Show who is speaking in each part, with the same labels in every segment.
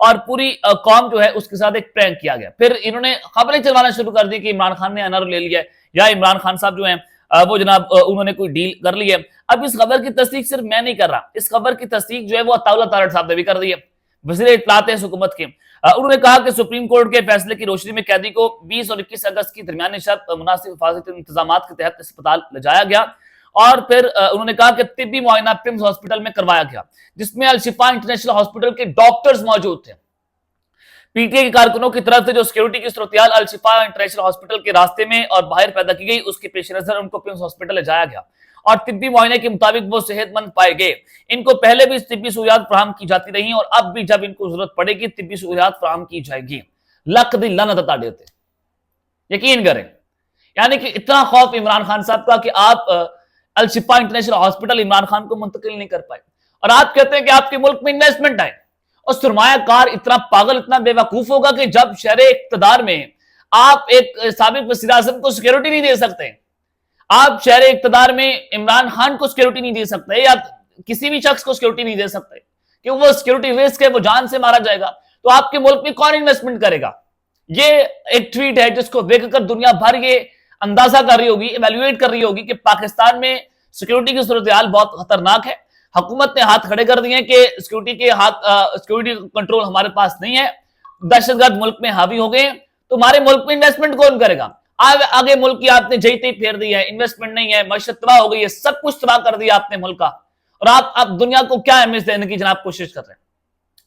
Speaker 1: اور پوری قوم جو ہے اس کے ساتھ ایک پرینک کیا گیا. پھر انہوں نے خبریں چلوانا شروع کر دی کہ عمران خان نے انر لے لیا ہے یا عمران خان صاحب جو ہیں وہ جناب انہوں نے کوئی ڈیل کر لی ہے. اب اس خبر کی تصدیق صرف میں نہیں کر رہا, اس خبر کی تصدیق جو ہے وہ عطاء اللہ تارڑ صاحب نے بھی کر دی ہے, وزیر اطلاعات ہیں اس حکومت کے. انہوں نے کہا کہ سپریم کورٹ کے فیصلے کی روشنی میں قیدی کو 20 اور 21 اگست کی درمیانی شب مناسب حفاظتی انتظامات کے تحت اسپتال لے جایا گیا, اور پھر انہوں نے کہا کہ طبی معائنہ پمز ہاسپٹل میں کروایا گیا جس میں الشفا انٹرنیشنل ہاسپٹل کے ڈاکٹرز موجود تھے. پی ٹی آئی کے کارکنوں کی طرف سے جو سیکیورٹی کی صورتحال الشفا انٹرنیشنل ہاسپٹل کے راستے میں اور باہر پیدا کی گئی, اس کے پیش نظر ان کو پمز ہاسپٹل لے جایا گیا اور طبی معائنے کے مطابق وہ صحت مند پائے گئے. ان کو پہلے بھی طبی سہولیات فراہم کی جاتی رہی اور اب بھی جب ان کو ضرورت پڑے گی طبی سہولیات فراہم کی جائے گی. لکھ دی لعنت تاڑے تے یقین کریں, یعنی کہ اتنا خوف عمران خان صاحب کا کہ آپ الشفا انٹرنیشنل ہاسپٹل عمران خان کو منتقل نہیں کر پائے, اور آپ کہتے ہیں کہ آپ کے ملک میں انویسٹمنٹ آئے. اور سرمایہ کار اتنا پاگل اتنا بے وقوف ہوگا کہ جب شہر اقتدار میں آپ ایک سابق وزیر اعظم کو سیکیورٹی نہیں دے سکتے, آپ شہر اقتدار میں عمران خان کو سیکیورٹی نہیں دے سکتے یا کسی بھی شخص کو سیکیورٹی نہیں دے سکتے کہ وہ سیکیورٹی رسک ہے, وہ جان سے مارا جائے گا, تو آپ کے ملک میں کون انویسٹمنٹ کرے گا؟ یہ ایک ٹویٹ ہے جس کو دیکھ کر دنیا بھر یہ اندازہ کر رہی ہوگی, ایویلویٹ کر رہی ہوگی کہ پاکستان میں سیکیورٹی کی صورتحال بہت خطرناک ہے. حکومت نے ہاتھ کھڑے کر دیے کہ سیکیورٹی کنٹرول ہمارے پاس نہیں ہے, دہشت گرد ملک میں حاوی ہو گئے, تو ہمارے ملک میں انویسٹمنٹ کون کرے گا؟ آگے ملک کی آپ نے جئی تئی پھیر دی ہے, انویسٹمنٹ نہیں ہے, معیشت تباہ ہو گئی ہے, سب کچھ تباہ کر دیا آپ نے ملک کا, اور آپ دنیا کو کیا امیج دینے کی جناب کوشش کر رہے ہیں؟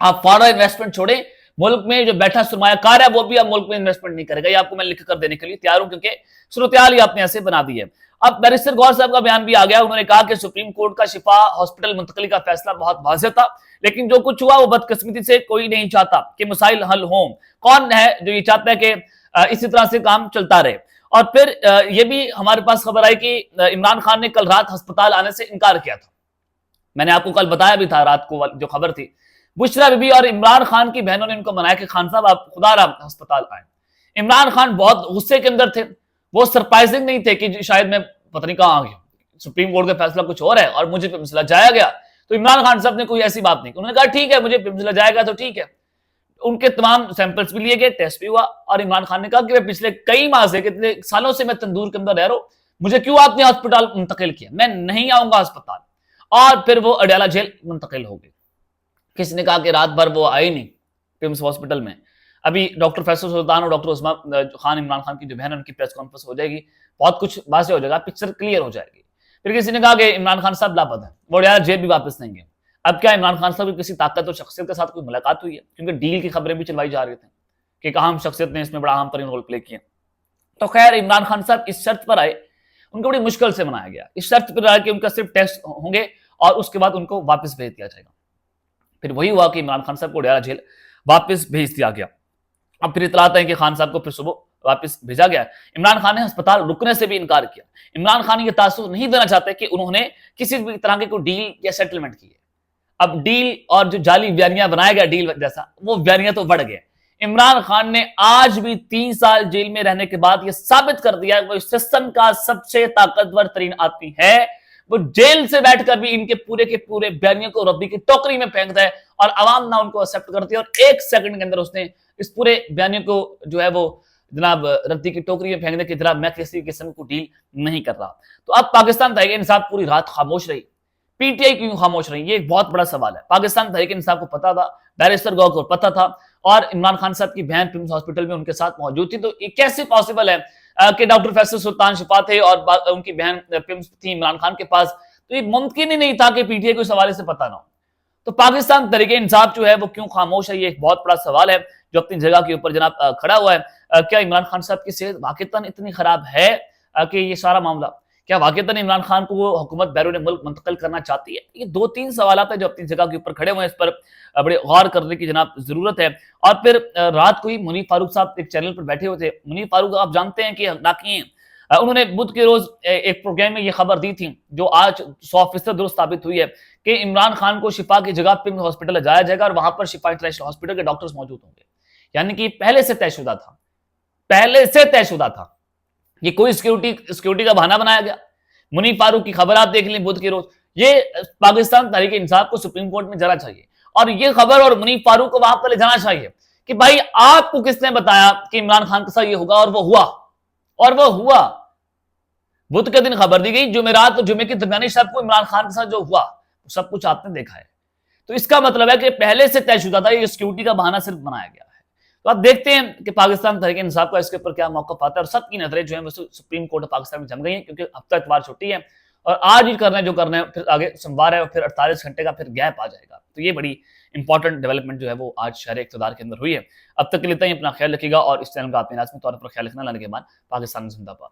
Speaker 1: آپ فارغ انویسٹمنٹ چھوڑیں, ملک میں جو بیٹھا سرمایہ کار ہے وہ بھی اب ملک میں انویسٹمنٹ نہیں کرے گا. یہ آپ کو میں لکھ کر دینے کے لیے تیار ہوں کیونکہ صورتحال ہی آپ نے ایسے بنا دی ہے. اب بیرسٹر غور صاحب کا بیان بھی آ گیا, انہوں نے کہا کہ سپریم کورٹ کا شفا ہاسپٹل منتقلی کا فیصلہ بہت واضح تھا, لیکن جو کچھ ہوا وہ بدقسمتی سے کوئی نہیں چاہتا کہ مسائل حل ہوں. کون ہے جو یہ چاہتا ہے کہ اسی طرح سے کام چلتا رہے؟ اور پھر یہ بھی ہمارے پاس خبر آئی کہ عمران خان نے کل رات ہسپتال آنے سے انکار کیا تھا. میں نے آپ کو کل بتایا بھی تھا رات کو جو خبر تھی, بشرا بی بی اور عمران خان کی بہنوں نے ان کو منایا کہ خان صاحب آپ خدا را ہسپتال آئیں. عمران خان بہت غصے کے اندر تھے, وہ سرپرائزنگ نہیں تھے کہ شاید میں پتہ نہیں کہاں آ گیا, سپریم کورٹ کا فیصلہ کچھ اور ہے اور مجھے پہ مسئلہ جایا گیا. تو عمران خان صاحب نے کوئی ایسی بات نہیں کی, انہوں نے کہا ٹھیک ہے مجھے پہ مسئلہ جائے گا تو ٹھیک ہے. ان کے تمام سیمپلز بھی لیے گئے, ٹیسٹ بھی ہوا, اور عمران خان نے کہا کہ میں پچھلے کئی ماہ سے کتنے سالوں سے میں تندور کے اندر رہ رہا ہوں, مجھے کیوں آپ نے ہسپتال منتقل کیا, میں نہیں آؤں گا ہسپتال. اور پھر وہ اڈیالہ جیل منتقل ہو گئے. کسی نے کہا کہ رات بھر وہ آئے نہیں پمس ہاسپٹل میں. ابھی ڈاکٹر فیصل سلطان اور ڈاکٹر عثمان خان عمران خان کی جو بہن ہے ان کی پریس کانفرنس ہو جائے گی, بہت کچھ واضح ہو جائے گا, پکچر کلیئر ہو جائے گی. پھر کسی نے کہا کہ عمران خان صاحب لاپتہ ہیں, وہ اڈیالہ جیل بھی واپس نہیں گئے. اب کیا عمران خان صاحب کی کسی طاقت اور شخصیت کے ساتھ کوئی ملاقات ہوئی ہے؟ کیونکہ ڈیل کی خبریں بھی چلوائی جا رہی تھیں کہ ایک اہم شخصیت نے اس میں بڑا اہم ترین رول پلے کیا. تو خیر عمران خان صاحب اس شرط پر آئے, ان کو بڑی مشکل سے منایا گیا, اس شرط پر آیا کہ ان کا صرف ٹیسٹ ہوں گے اور اس کے بعد ان کو واپس بھیج دیا جائے گا. پھر وہی ہوا کہ عمران خان صاحب کو اڈیالہ جیل واپس بھیج دیا گیا. اب پھر اطلاعات ہیں کہ خان صاحب کو پھر صبح واپس بھیجا گیا. عمران خان نے ہسپتال رکنے سے بھی انکار کیا. عمران خان یہ تاثر نہیں دینا چاہتے کہ انہوں نے کسی بھی طرح کی کوئی ڈیل یا سیٹلمنٹ کی ہے. اب ڈیل اور جو جعلی بیانیاں بنایا گیا ڈیل جیسا, وہ بیانیاں تو بڑھ گئے. عمران خان نے آج بھی 3 سال جیل میں رہنے کے بعد یہ ثابت کر دیا کہ وہ اس سسٹم کا سب سے طاقتور ترین آدمی ہے. وہ جیل سے بیٹھ کر بھی ان کے پورے بیانیوں کو ردی کی ٹوکری میں پھینکتا ہے اور عوام نہ ان کو ایکسپٹ کرتی ہے, اور 1 سیکنڈ کے اندر اس نے اس پورے بیانیوں کو جو ہے وہ جناب ردی کی ٹوکری میں پھینکنے کی جناب میں کسی قسم کو ڈیل نہیں کر رہا. تو اب پاکستان تحریک انصاف پوری رات خاموش رہی. پی ٹی آئی کیوں خاموش رہی, یہ ایک بہت بڑا سوال ہے. پاکستان تحریک انصاف کو پتا تھا, بیرسٹر گو کو پتا تھا, اور عمران خان صاحب کی بہن پمس ہاسپٹل میں ان کے ساتھ موجود تھی. تو یہ کیسے پاسبل ہے کہ ڈاکٹر فیصل سلطان شفا تھے اور ان کی بہن پمس تھی عمران خان کے پاس؟ تو یہ ممکن ہی نہیں تھا کہ پی ٹی آئی کو اس حوالے سے پتا نہ ہو. تو پاکستان تحریک انصاف جو ہے وہ کیوں خاموش ہے, یہ ایک بہت بڑا سوال ہے جو اپنی جگہ کے اوپر جناب کھڑا ہوا ہے. کیا عمران خان صاحب کی صحت واقعتاً اتنی خراب ہے کہ یہ سارا معاملہ, کیا واقعتاً عمران خان کو وہ حکومت بیرون ملک منتقل کرنا چاہتی ہے؟ یہ 2-3 سوالات ہیں جو اپنی جگہ کے اوپر کھڑے ہوئے ہیں, اس پر بڑے غور کرنے کی جناب ضرورت ہے. اور پھر رات کو ہی منیف فاروق صاحب ایک چینل پر بیٹھے ہوئے تھے. منیف فاروق آپ جانتے ہیں کہ ناکی ہیں, انہوں نے بدھ کے روز ایک پروگرام میں یہ خبر دی تھی جو آج 100% درست ثابت ہوئی ہے کہ عمران خان کو شفا کی جگہ پمس ہاسپٹل لے جایا جائے گا اور وہاں پر شفا انٹرنیشنل ہاسپٹل کے ڈاکٹرز موجود ہوں گے. یعنی کہ پہلے سے طے شدہ تھا, یہ کوئی سیکیورٹی کا بہانہ بنایا گیا. منیف فاروق کی خبر آپ دیکھ لیں بدھ کے روز. یہ پاکستان تحریک انصاف کو سپریم کورٹ میں جانا چاہیے اور یہ خبر اور منیف فاروق کو وہاں پر لے جانا چاہیے کہ بھائی آپ کو کس نے بتایا کہ عمران خان کے ساتھ یہ ہوگا، اور وہ ہوا۔ بدھ کے دن خبر دی گئی، جمعرات اور جمعے کی درمیانی شب کو عمران خان کے ساتھ جو ہوا سب کچھ آپ نے دیکھا ہے۔ تو اس کا مطلب ہے کہ پہلے سے طے شدہ تھا، یہ سیکیورٹی کا بہانہ صرف بنایا گیا ہے۔ تو آپ دیکھتے ہیں کہ پاکستان تحریک انصاف کا اس کے اوپر کیا موقف آتا ہے، اور سب کی نظریں جو ہیں سپریم کورٹ پاکستان میں جم گئی ہیں، کیونکہ ہفتہ اتوار چھٹی ہے اور آج ہی کرنا ہے جو کرنا ہے، پھر آگے سوموار ہے اور پھر 48 گھنٹے کا پھر گیپ آ جائے گا۔ تو یہ بڑی امپورٹنٹ ڈیولپمنٹ جو ہے وہ آج شہر اقتدار کے اندر ہوئی ہے۔ اب تک کے لیے اتنا ہی، اپنا خیال رکھیے گا اور اس چینل کا آپ نے لازمی طور پر خیال رکھنا۔ لانے کے بعد پاکستان زندہ باد۔